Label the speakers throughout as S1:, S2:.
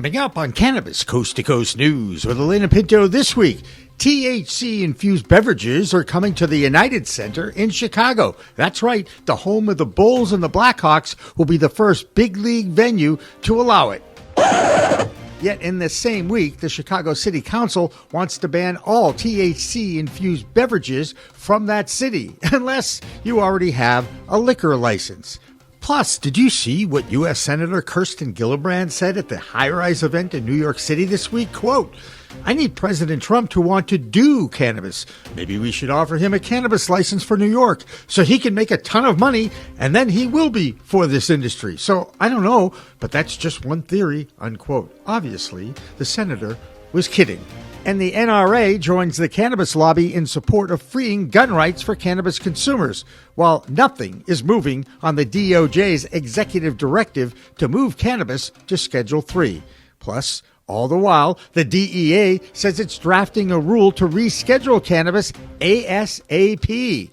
S1: Coming up on Cannabis Coast to Coast News with Elena Pinto this week, THC-infused beverages are coming to the United Center in Chicago. That's right, the home of the Bulls and the Blackhawks will be the first big league venue to allow it. Yet in the same week, the Chicago City Council wants to ban all THC-infused beverages from that city, unless you already have a liquor license. Plus, did you see what U.S. Senator Kirsten Gillibrand said at the High Rise event in New York City this week? Quote, "I need President Trump to want to do cannabis. Maybe we should offer him a cannabis license for New York so he can make a ton of money, and then he will be for this industry. So, I don't know, but that's just one theory," unquote. Obviously, the senator was kidding. And the NRA joins the cannabis lobby in support of freeing gun rights for cannabis consumers, while nothing is moving on the DOJ's executive directive to move cannabis to Schedule III. Plus, all the while, the DEA says it's drafting a rule to reschedule cannabis ASAP.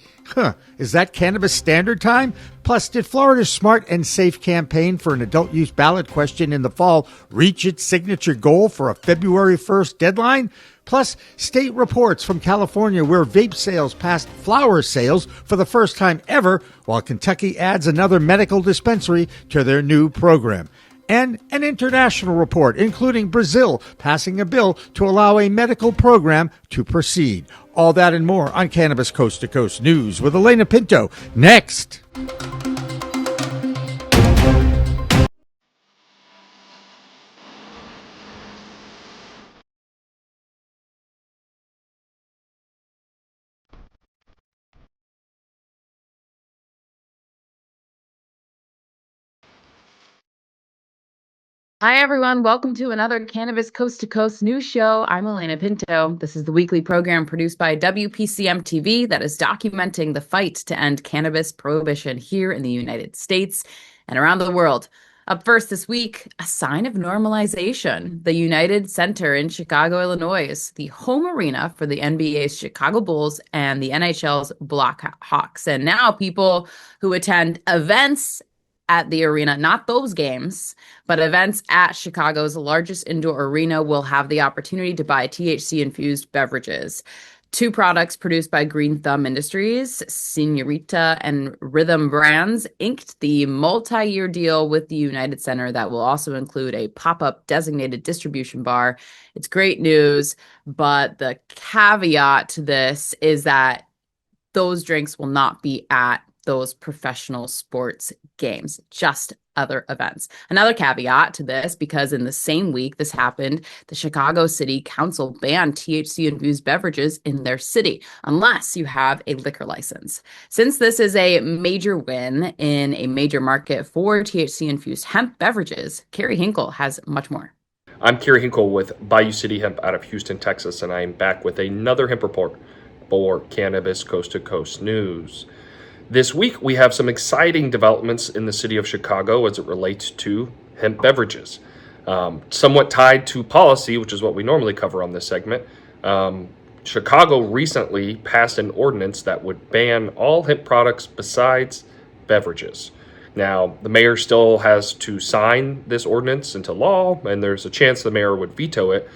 S1: Is that cannabis standard time? Plus, did Florida's Smart and Safe campaign for an adult use ballot question in the fall reach its signature goal for a February 1st deadline? Plus, state reports from California where vape sales passed flower sales for the first time ever, while Kentucky adds another medical dispensary to their new program. And an international report, including Brazil passing a bill to allow a medical program to proceed. All that and more on Cannabis Coast to Coast News with Elena Pinto. Next.
S2: Hi, everyone. Welcome to another Cannabis Coast to Coast news show. I'm Elena Pinto. This is the weekly program produced by WPCM TV that is documenting the fight to end cannabis prohibition here in the United States and around the world. Up first this week, a sign of normalization. The United Center in Chicago, Illinois, the home arena for the NBA's Chicago Bulls and the NHL's Blackhawks. And now people who attend events at the arena, not those games, but events at Chicago's largest indoor arena will have the opportunity to buy THC-infused beverages. Two products produced by Green Thumb Industries, Senorita and Rhythm Brands, inked the multi-year deal with the United Center that will also include a pop-up designated distribution bar. It's great news, but the caveat to this is that those drinks will not be at those professional sports games, just other events. Another caveat to this, because in the same week this happened, the Chicago City Council banned THC-infused beverages in their city, unless you have a liquor license. Since this is a major win in a major market for THC-infused hemp beverages, Carrie Hinkle has much more.
S3: I'm Carrie Hinkle with Bayou City Hemp out of Houston, Texas, and I am back with another hemp report for Cannabis Coast to Coast News. This week, we have some exciting developments in the city of Chicago as it relates to hemp beverages. Somewhat tied to policy, which is what we normally cover on this segment, Chicago recently passed an ordinance that would ban all hemp products besides beverages. Now, the mayor still has to sign this ordinance into law, and there's a chance the mayor would veto it.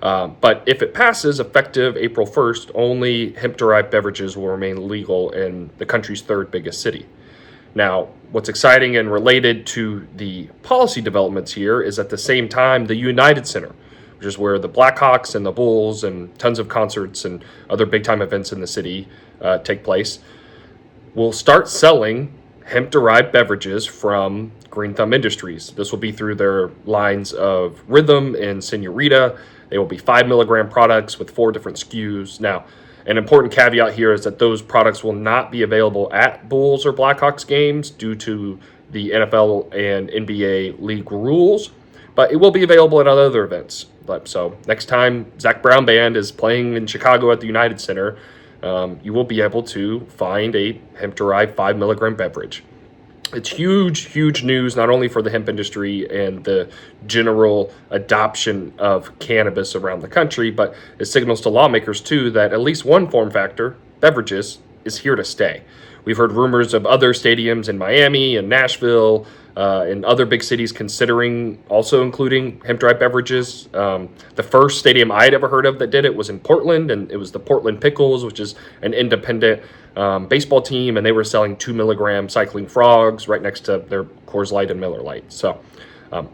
S3: But if it passes, effective April 1st, only hemp-derived beverages will remain legal in the country's third biggest city. Now, what's exciting and related to the policy developments here is at the same time, the United Center, which is where the Blackhawks and the Bulls and tons of concerts and other big-time events in the city take place, will start selling hemp-derived beverages from Green Thumb Industries. This will be through their lines of Rhythm and Senorita. They will be 5 milligram products with 4 different SKUs. Now, an important caveat here is that those products will not be available at Bulls or Blackhawks games due to the NFL and NBA league rules, but it will be available at other events. So next time Zach Brown Band is playing in Chicago at the United Center, you will be able to find a hemp-derived 5 milligram beverage. It's huge news, not only for the hemp industry and the general adoption of cannabis around the country, but it signals to lawmakers, too, that at least one form factor, beverages, is here to stay. We've heard rumors of other stadiums in Miami and Nashville and other big cities considering also including hemp-derived beverages. The first stadium I'd ever heard of that did it was in Portland, and it was the Portland Pickles, which is an independent baseball team, and they were selling 2 milligram cycling frogs right next to their Coors Light and Miller Lite. So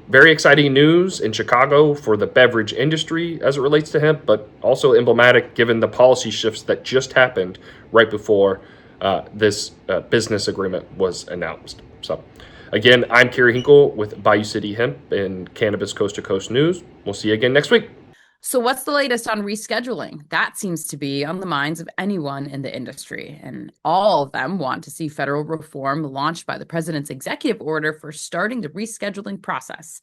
S3: very exciting news in Chicago for the beverage industry as it relates to hemp, but also emblematic given the policy shifts that just happened right before this business agreement was announced. So again, I'm Kerry Hinkle with Bayou City Hemp and Cannabis Coast to Coast News. We'll see you again next week.
S2: So what's the latest on rescheduling? That seems to be on the minds of anyone in the industry, and all of them want to see federal reform launched by the president's executive order for starting the rescheduling process.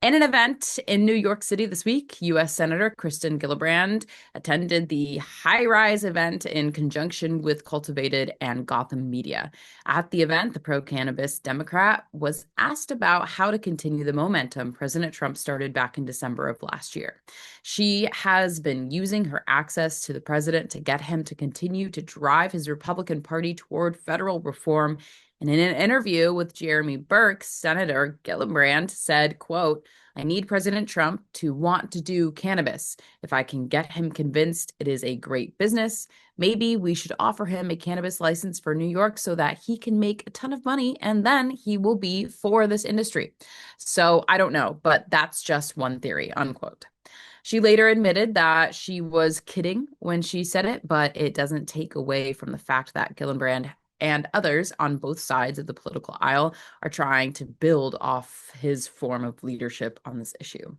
S2: In an event in New York City this week, U.S. Senator Kristen Gillibrand attended the High Rise event in conjunction with Cultivated and Gotham Media. At the event, the pro-cannabis Democrat was asked about how to continue the momentum President Trump started back in December of last year. She has been using her access to the president to get him to continue to drive his Republican Party toward federal reform. And in an interview with Jeremy Burks, Senator Gillibrand said, quote, "I need President Trump to want to do cannabis. If I can get him convinced it is a great business, maybe we should offer him a cannabis license for New York so that he can make a ton of money and then he will be for this industry." So I don't know, but that's just one theory, unquote. She later admitted that she was kidding when she said it, but it doesn't take away from the fact that Gillibrand and others on both sides of the political aisle are trying to build off his form of leadership on this issue.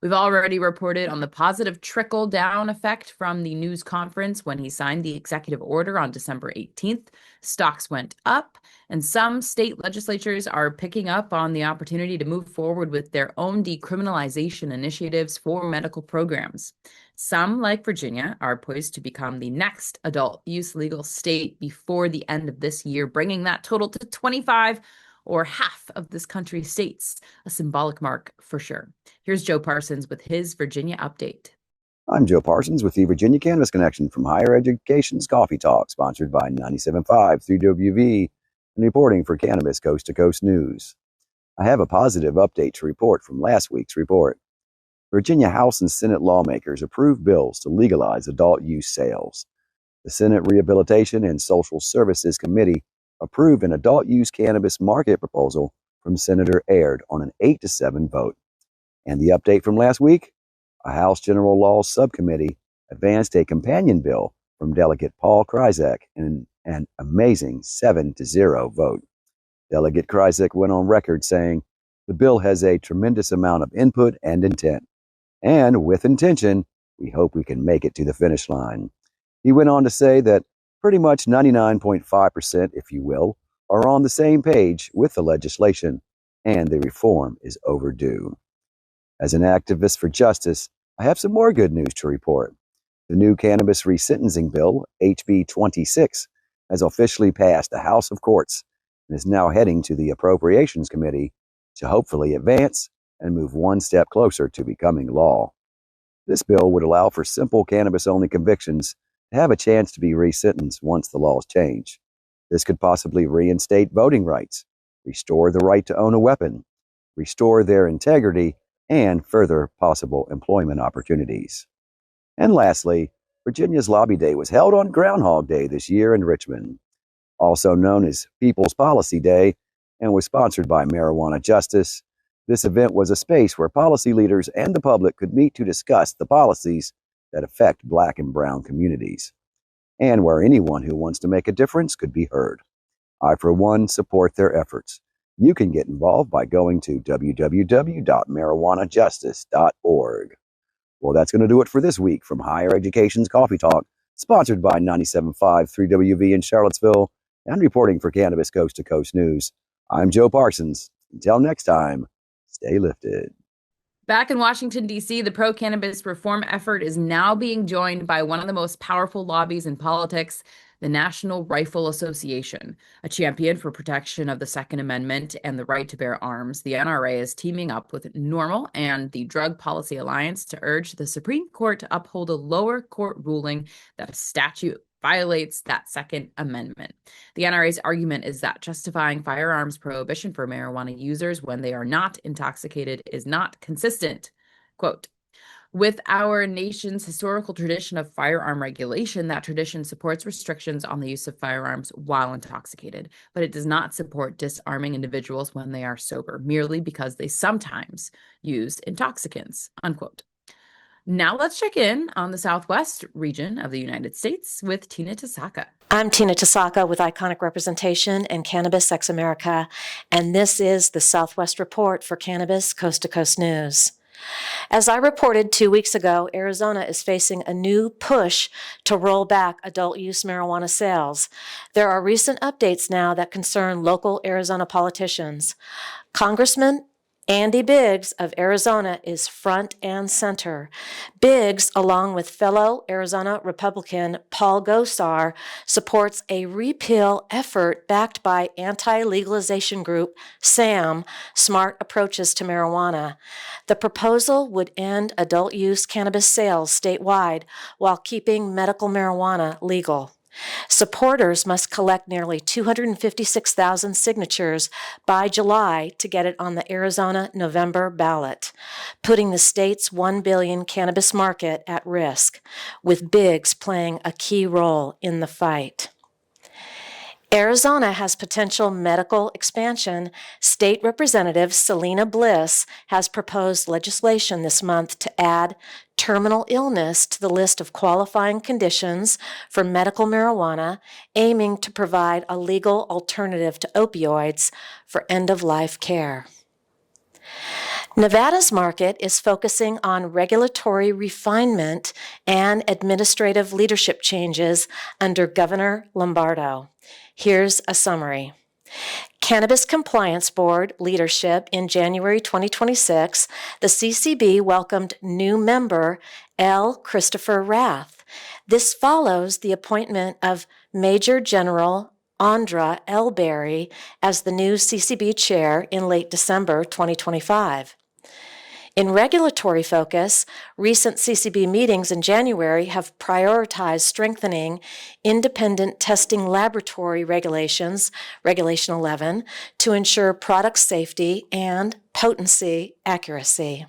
S2: We've already reported on the positive trickle-down effect from the news conference when he signed the executive order on December 18th. Stocks went up, and some state legislatures are picking up on the opportunity to move forward with their own decriminalization initiatives for medical programs. Some, like Virginia, are poised to become the next adult use legal state before the end of this year, bringing that total to 25, or half of this country's states, a symbolic mark for sure. Here's Joe Parsons with his Virginia update.
S4: I'm Joe Parsons with the Virginia Cannabis Connection from Higher Education's Coffee Talk, sponsored by 97.5 3WV, and reporting for Cannabis Coast to Coast News. I have a positive update to report from last week's report. Virginia House and Senate lawmakers approved bills to legalize adult use sales. The Senate Rehabilitation and Social Services Committee approved an adult use cannabis market proposal from Senator Aird on an 8-7 vote. And the update from last week? A House General Laws Subcommittee advanced a companion bill from Delegate Paul Kryzak in an amazing 7-0 vote. Delegate Kryzak went on record saying, "The bill has a tremendous amount of input and intent. And with intention, we hope we can make it to the finish line." He went on to say that pretty much 99.5%, if you will, are on the same page with the legislation, and the reform is overdue. As an activist for justice, I have some more good news to report. The new cannabis resentencing bill, HB 26, has officially passed the House of Courts and is now heading to the Appropriations Committee to hopefully advance and move one step closer to becoming law. This bill would allow for simple cannabis-only convictions to have a chance to be resentenced once the laws change. This could possibly reinstate voting rights, restore the right to own a weapon, restore their integrity, and further possible employment opportunities. And lastly, Virginia's Lobby Day was held on Groundhog Day this year in Richmond, also known as People's Policy Day, and was sponsored by Marijuana Justice. This event was a space where policy leaders and the public could meet to discuss the policies that affect Black and Brown communities, and where anyone who wants to make a difference could be heard. I, for one, support their efforts. You can get involved by going to www.marijuanajustice.org. Well, that's going to do it for this week from Higher Education's Coffee Talk, sponsored by 97.5 3WV in Charlottesville, and reporting for Cannabis Coast to Coast News. I'm Joe Parsons. Until next time, stay lifted.
S2: Back in Washington, D.C., the pro-cannabis reform effort is now being joined by one of the most powerful lobbies in politics, the National Rifle Association. A champion for protection of the Second Amendment and the right to bear arms, the NRA is teaming up with NORML and the Drug Policy Alliance to urge the Supreme Court to uphold a lower court ruling that a statute violates that Second Amendment. The NRA's argument is that justifying firearms prohibition for marijuana users when they are not intoxicated is not consistent. Quote, with our nation's historical tradition of firearm regulation, that tradition supports restrictions on the use of firearms while intoxicated, but it does not support disarming individuals when they are sober, merely because they sometimes use intoxicants, unquote. Now let's check in on the Southwest region of the United States with Tina Tasaka.
S5: I'm Tina Tasaka with Iconic Representation and Cannabis Ex America, and this is the Southwest Report for Cannabis Coast to Coast News. As I reported 2 weeks ago, Arizona is facing a new push to roll back adult use marijuana sales. There are recent updates now that concern local Arizona politicians. Congressman Andy Biggs of Arizona is front and center. Biggs, along with fellow Arizona Republican Paul Gosar, supports a repeal effort backed by anti-legalization group SAM, Smart Approaches to Marijuana. The proposal would end adult use cannabis sales statewide while keeping medical marijuana legal. Supporters must collect nearly 256,000 signatures by July to get it on the Arizona November ballot, putting the state's $1 billion cannabis market at risk, with Biggs playing a key role in the fight. Arizona has potential medical expansion. State Representative Selena Bliss has proposed legislation this month to add terminal illness to the list of qualifying conditions for medical marijuana, aiming to provide a legal alternative to opioids for end-of-life care. Nevada's market is focusing on regulatory refinement and administrative leadership changes under Governor Lombardo. Here's a summary. Cannabis Compliance Board leadership in January 2026, the CCB welcomed new member L. Christopher Rath. This follows the appointment of Major General Andra L. Berry as the new CCB chair in late December 2025. In regulatory focus, recent CCB meetings in January have prioritized strengthening independent testing laboratory regulations, Regulation 11, to ensure product safety and potency accuracy.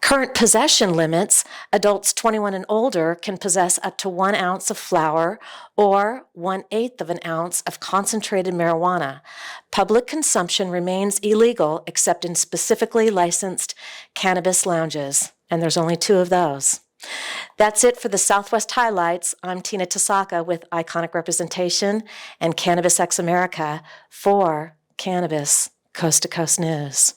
S5: Current possession limits: adults 21 and older can possess up to 1 ounce of flower or 1/8 of an ounce of concentrated marijuana. Public consumption remains illegal except in specifically licensed cannabis lounges, and there's only 2 of those. That's it for the Southwest highlights. I'm Tina Tasaka with Iconic Representation and Cannabis Ex America for Cannabis Coast to Coast News.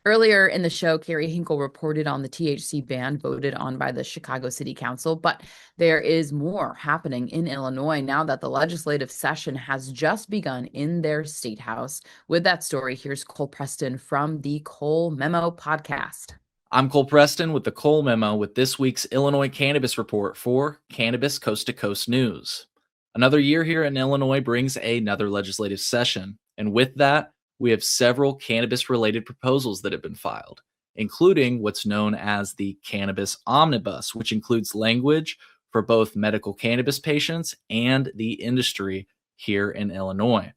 S2: Earlier in the show, Carrie Hinkle reported on the THC ban voted on by the Chicago City Council, but there is more happening in Illinois now that the legislative session has just begun in their state house. With that story, here's Cole Preston from the Cole Memo podcast.
S6: I'm Cole Preston with the Cole Memo with this week's Illinois Cannabis Report for Cannabis Coast to Coast News. Another year here in Illinois brings another legislative session, and with that, we have several cannabis-related proposals that have been filed, including what's known as the Cannabis Omnibus, which includes language for both medical cannabis patients and the industry here in Illinois.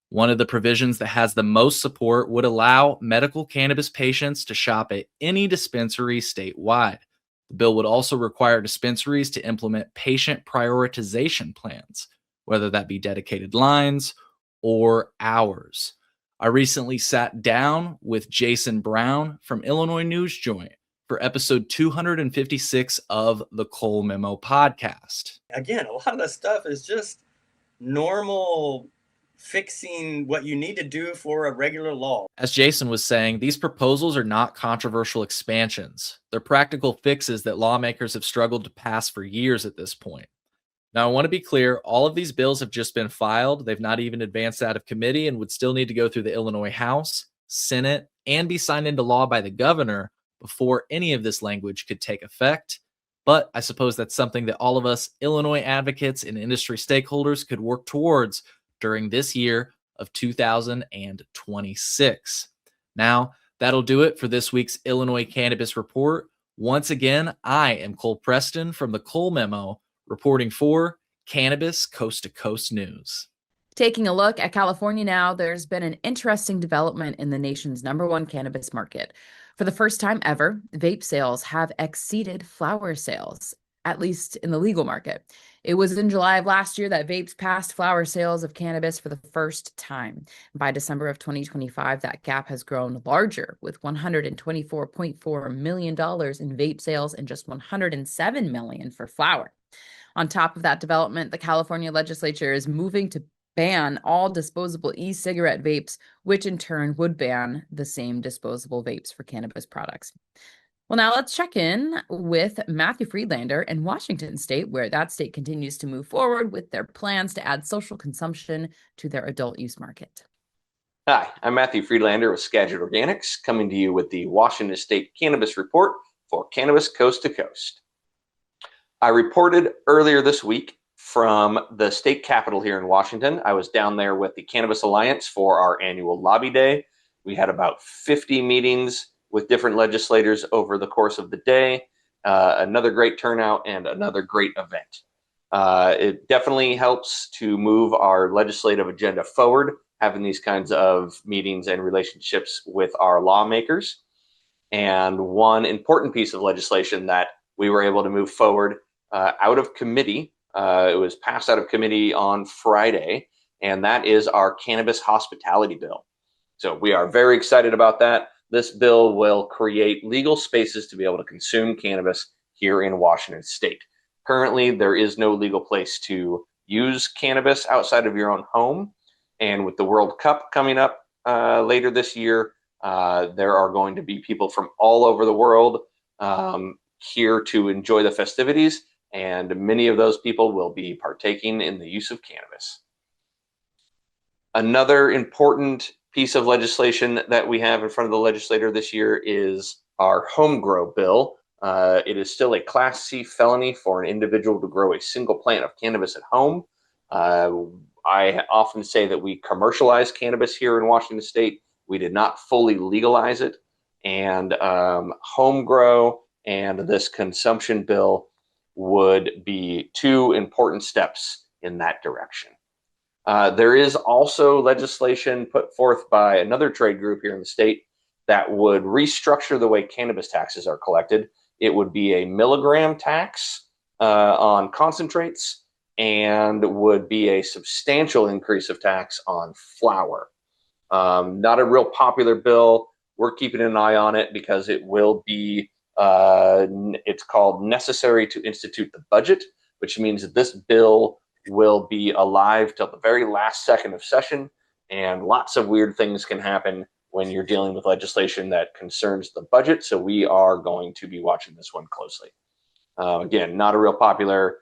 S6: One of the provisions that has the most support would allow medical cannabis patients to shop at any dispensary statewide. The bill would also require dispensaries to implement patient prioritization plans, whether that be dedicated lines or hours. I recently sat down with Jason Brown from Illinois News Joint for episode 256 of the Cole Memo podcast.
S7: Again, a lot of the stuff is just normal fixing what you need to do for a regular law.
S6: As Jason was saying, these proposals are not controversial expansions. They're practical fixes that lawmakers have struggled to pass for years at this point. Now, I want to be clear, all of these bills have just been filed. They've not even advanced out of committee and would still need to go through the Illinois House, Senate, and be signed into law by the governor before any of this language could take effect. But I suppose that's something that all of us Illinois advocates and industry stakeholders could work towards during this year of 2026. Now, that'll do it for this week's Illinois Cannabis Report. Once again, I am Cole Preston from the Cole Memo, reporting for Cannabis Coast to Coast News.
S2: Taking a look at California now, there's been an interesting development in the nation's #1 cannabis market. For the first time ever, vape sales have exceeded flower sales, at least in the legal market. It was in July of last year that vapes passed flower sales of cannabis for the first time. By December of 2025, that gap has grown larger, with $124.4 million in vape sales and just $107 million for flower. On top of that development, the California legislature is moving to ban all disposable e-cigarette vapes, which in turn would ban the same disposable vapes for cannabis products. Well, now let's check in with Matthew Friedlander in Washington State, where that state continues to move forward with their plans to add social consumption to their adult use market.
S8: Hi, I'm Matthew Friedlander with Skagit Organics, coming to you with the Washington State Cannabis Report for Cannabis Coast to Coast. I reported earlier this week from the state capitol here in Washington. I was down there with the Cannabis Alliance for our annual lobby day. We had about 50 meetings with different legislators over the course of the day. Another great turnout and another great event. It definitely helps to move our legislative agenda forward, having these kinds of meetings and relationships with our lawmakers. And one important piece of legislation that we were able to move forward out of committee, it was passed out of committee on Friday, and that is our cannabis hospitality bill. So we are very excited about that. This bill will create legal spaces to be able to consume cannabis here in Washington State. Currently, there is no legal place to use cannabis outside of your own home. And with the World Cup coming up later this year, there are going to be people from all over the world here to enjoy the festivities. And many of those people will be partaking in the use of cannabis. Another important piece of legislation that we have in front of the legislator this year is our home grow bill. It is still a Class C felony for an individual to grow a single plant of cannabis at home. I often say that we commercialize cannabis here in Washington State. We did not fully legalize it. And home grow and this consumption bill would be two important steps in that direction. There is also legislation put forth by another trade group here in the state that would restructure the way cannabis taxes are collected. It would be a milligram tax on concentrates and would be a substantial increase of tax on flower. Not a real popular bill. We're keeping an eye on it because it will be, it's called Necessary to Institute the Budget, which means that this bill will be alive till the very last second of session, and lots of weird things can happen when you're dealing with legislation that concerns the budget. So we are going to be watching this one closely. Again, not a real popular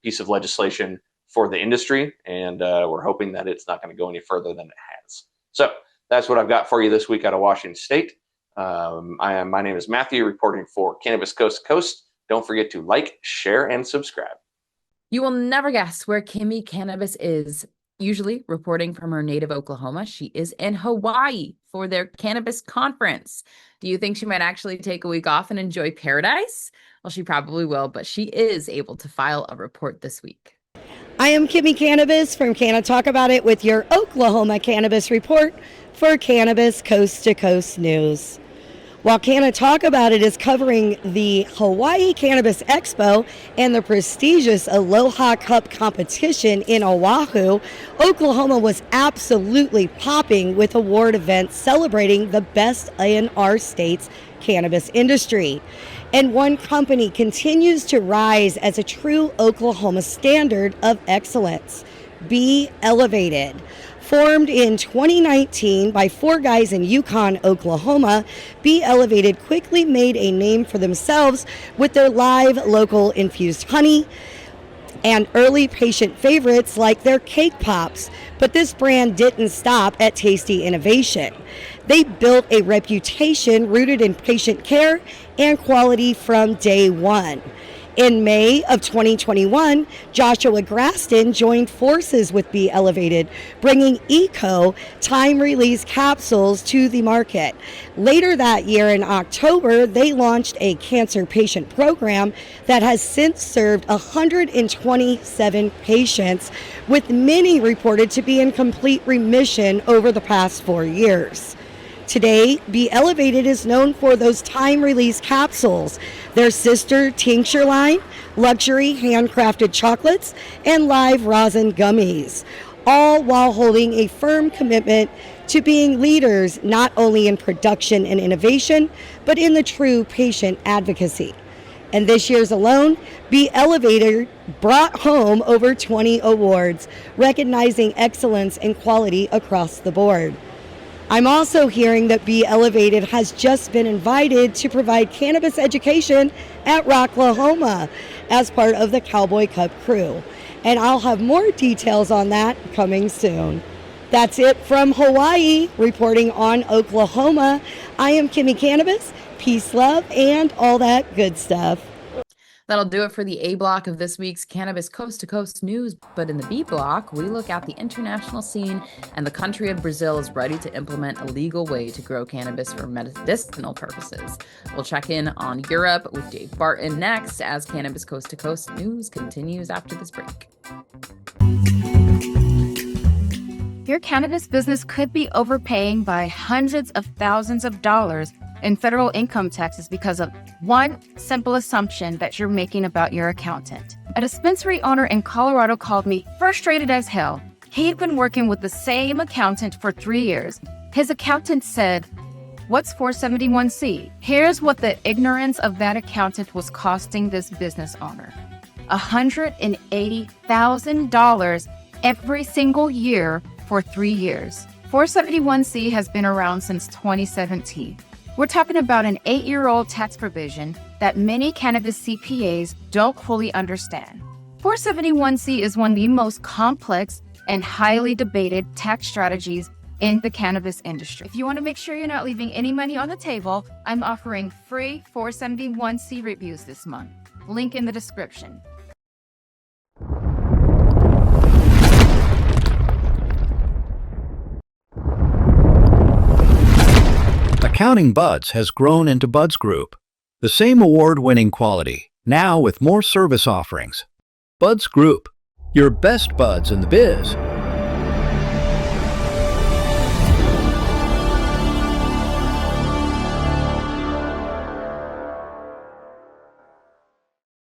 S8: piece of legislation for the industry, and we're hoping that it's not going to go any further than it has. So that's what I've got for you this week out of Washington State. My name is Matthew, reporting for Cannabis Coast to Coast. Don't forget to like, share, and subscribe.
S2: You will never guess where Kimmy Cannabis is. Usually reporting from her native Oklahoma, she is in Hawaii for their cannabis conference. Do you think she might actually take a week off and enjoy paradise? Well, she probably will, but she is able to file a report this week.
S9: I am Kimmy Cannabis from Can I Talk About It with your Oklahoma Cannabis Report for Cannabis Coast to Coast News. While Can I Talk About It is covering the Hawaii Cannabis Expo and the prestigious Aloha Cup competition in Oahu, Oklahoma was absolutely popping with award events celebrating the best in our state's cannabis industry. And one company continues to rise as a true Oklahoma standard of excellence, Be Elevated. Formed in 2019 by 4 guys in Yukon, Oklahoma, Be Elevated quickly made a name for themselves with their live local infused honey and early patient favorites like their cake pops. But this brand didn't stop at tasty innovation. They built a reputation rooted in patient care and quality from day one. In May of 2021, Joshua Graston joined forces with Be Elevated, bringing Eco time-release capsules to the market. Later that year in October, they launched a cancer patient program that has since served 127 patients, with many reported to be in complete remission over the past 4 years. Today, Be Elevated is known for those time-release capsules, their sister tincture line, luxury handcrafted chocolates, and live rosin gummies, all while holding a firm commitment to being leaders not only in production and innovation, but in the true patient advocacy. And this year's alone, Be Elevated brought home over 20 awards, recognizing excellence and quality across the board. I'm also hearing that Be Elevated has just been invited to provide cannabis education at Rocklahoma as part of the Cowboy Cup crew. And I'll have more details on that coming soon. That's it from Hawaii, reporting on Oklahoma. I am Kimmy Cannabis. Peace, love, and all that good stuff.
S2: That'll do it for the A block of this week's Cannabis Coast to Coast news. But in the B block, we look at the international scene, and the country of Brazil is ready to implement a legal way to grow cannabis for medicinal purposes. We'll check in on Europe with Dave Barton next as Cannabis Coast to Coast news continues after this break.
S10: Your cannabis business could be overpaying by hundreds of thousands of dollars in federal income taxes because of one simple assumption that you're making about your accountant. A dispensary owner in Colorado called me frustrated as hell. He'd been working with the same accountant for 3 years. His accountant said, "What's 471C?" Here's what the ignorance of that accountant was costing this business owner: $180,000 every single year for 3 years. 471C has been around since 2017. We're talking about an 8-year-old tax provision that many cannabis CPAs don't fully understand. 471C is one of the most complex and highly debated tax strategies in the cannabis industry. If you want to make sure you're not leaving any money on the table, I'm offering free 471C reviews this month. Link in the description.
S11: Accounting Buds has grown into Buds Group, the same award-winning quality, now with more service offerings. Buds Group, your best buds in the biz.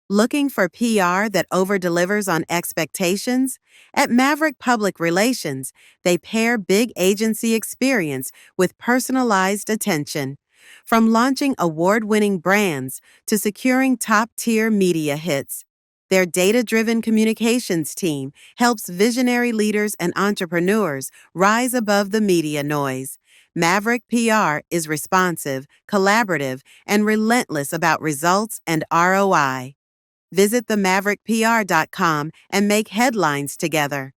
S12: Looking for PR that over-delivers on expectations? At Maverick Public Relations, they pair big agency experience with personalized attention. From launching award-winning brands to securing top-tier media hits, their data-driven communications team helps visionary leaders and entrepreneurs rise above the media noise. Maverick PR is responsive, collaborative, and relentless about results and ROI. Visit themaverickpr.com and make headlines together.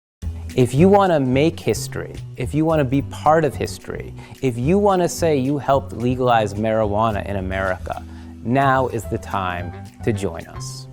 S13: If you want to make history, if you want to be part of history, if you want to say you helped legalize marijuana in America, now is the time to join us.